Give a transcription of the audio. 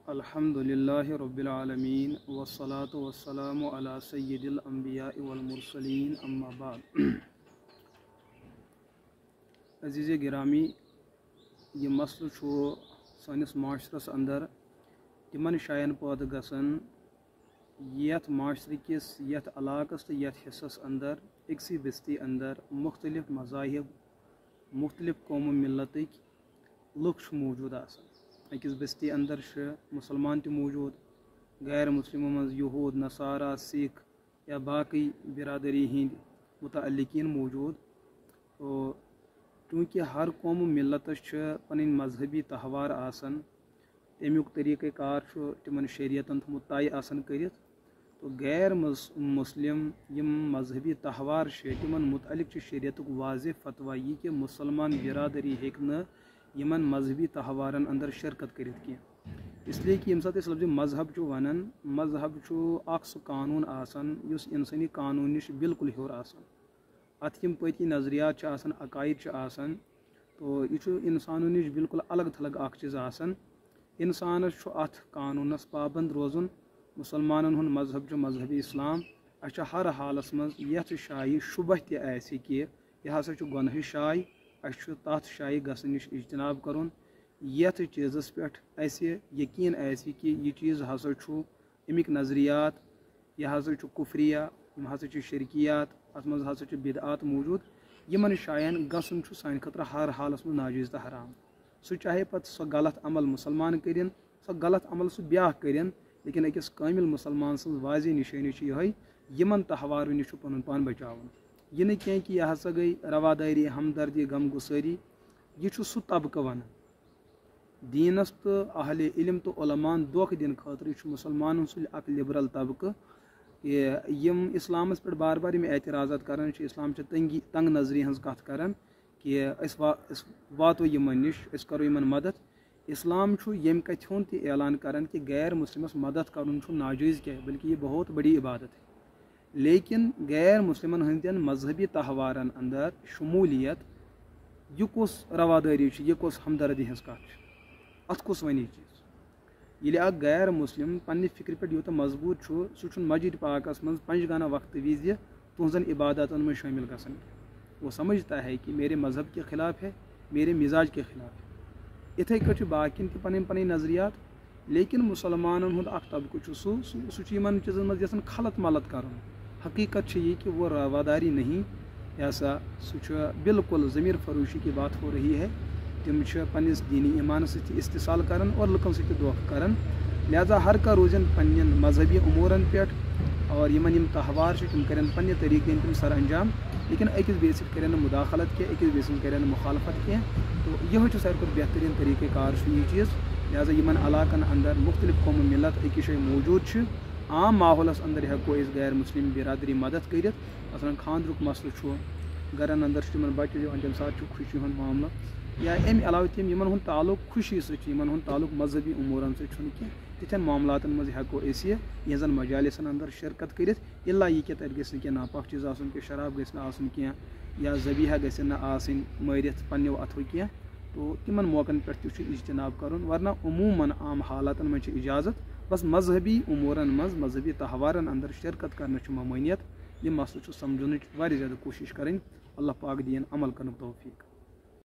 الحمدللہ رب العالمین والصلاة والسلام علی سید الانبیاء والمرسلین اما بعد. عزیز گرامی، یہ مسئلہ چھو سانس معاشرس اندر تمن شائن پید گژھن یت معاشرے کس یت علاقس تو یت حصس اندر اکسی بستی اندر مختلف مذاہب مختلف قوم و ملتک لوگ موجود آسان. اکس بستی اندر مسلمان تہ موجود، غیر مسلموں مز یہود نصارہ سکھ یا باقی برادری ہند متعلقین موجود. تو چونکہ ہر قوم و ملتس پن مذہبی تہوار آسان، تمیک طریقہ کار تمن شریعتن تھومت طے آسان کرت. تو غیر مسلم یم مذہبی تہوار تمن متعلق شریعت واضح فتویٰ یہ کہ مسلمان برادری ہیکہ یمن مذہبی تہوارن اندر شرکت کرت کی. اس لیے کہ یم سات لفظ مذہب ونان، مذہب اخ سہ قانون آسان یس انسانی قانون نش بالکل ہور آسان. ات یم پتی نظریات آسان، عقائد آسان، تو یہ انسانوں نش بالکل الگ تھلگ اخ چیز آسان. انسانس ات قانونس پابند روزن. مسلمانن ہند مذہب مذہب اسلام. اچھا ہر حالس مز یت شائع شبہ تہ کہ یہ ہسا گناہ شائع، اس تات شائع گھن نش اجتناب کرن. یت چیزس پہ یقین کہ یہ چیز ہسا امیک نظریات یہ ہسا کفریہ، یم ہسا شرکیات، ات مز ہسا بدعات موجود. یمن شائن گھن سان خطر ہر حالس مز ناجائز تو حرام. سہ چاہے پتہ سہ غلط عمل مسلمان کرن، سہ غلط عمل سہ بیاہ کرن، لیکن اکس کامل مسلمان سن واضح نشانی یہ یمن تہوارو نش پن پان بچاؤن. یہ نہ کہ یہ ہسا گئی رواداری، ہمدردی، غم گساری. یہ سہ طبقہ ون دینس تو اہل علم تو علمان دھوکہ دن خاطر یہ مسلمان سل اک لبرل طبقہ یم اسلامس پہ بار بار اعتراضات کران، اسلام تنگ نظری ہز کت کران کہ واتو یمن نش اس کرو یمن مدد. اسلام یم کتھ ہند تہ اعلان کران کہ غیر مسلمس مدد کرن ناجائز کیا، بلکہ یہ بہت بڑی عبادت ہے. لیکن غیر مسلمن ہندین مذہبی تہوارن اندر شمولیت یہ کس رواداری یہ کس ہمدردی ہز کت ات کس ونی چیز. یل اک غیر مسلم پنہ فکر پہ یوتہ مضبوط سہ مسجد پاکس من پنج گانہ وقت وز تہذن عباداتن میں شامل گھن. وہ سمجھتا ہے کہ میرے مذہب کے خلاف ہے، میرے مزاج کے خلاف ہے. اتھے کٹ باقین تہ پن پن نظریات. لیکن مسلمانن ہند اخ طبقہ سہ چیزن مز یژھان خلط ملط کرن. حقیقت یہ کہ وہ رواداری نہیں، یہ سا سہ بالکل ضمیر فروشی کی بات ہو رہی ہے. تم پنس دینی ایمان ست استحصال کران اور لکن ست دھوکہ کران. لہذا ہر کا روزن پن مذہبی امورن پہ اور یم تہوار تم کرن پنہ طریقے تم سر انجام، لیکن اکس بیس کرن مداخلت کی، اکس بیس کرن مخالفت کی. تو یہ ساروی کھت بہترین طریقہ کار یہ چیز. لہذا یمن علاقن اندر مختلف قوم ملت اکس جائے موجود عام ماحولس اندر ہیکو اس غیر مسلم برادری مدد کرت. مثلاً خاندرک مسئلہ گرن اندر تمن بچہ دِوان، تمہ سات خوشی ہند معاملہ، یا امہ علاوہ تم یمن ہند تعلق خوشی سمن ہند تعلق مذہبی امورن سن تتھین معاملاتن مز ہیکو یہزن مجالسن اندر شرکت کرت. الا یہ کہ تر گھس نہ ناپاک چیز آسن، کہ شراب گھس نہ آسن کی، یا ذبیحہ گھس نہ آسن مارت پنو اتھو کی. تو تمن موقعن پہ تہ اجتناب کرن. ورنہ عموماً عام حالاتن مز اجازت، بس مذہبی امورن مز مذہبی تہوارن اندر شرکت کرنے ممانیت. یہ مسئلہ سمجھنچ واریاہ زیادہ کوشش کریں. اللہ پاک دین عمل کرنے توفیق.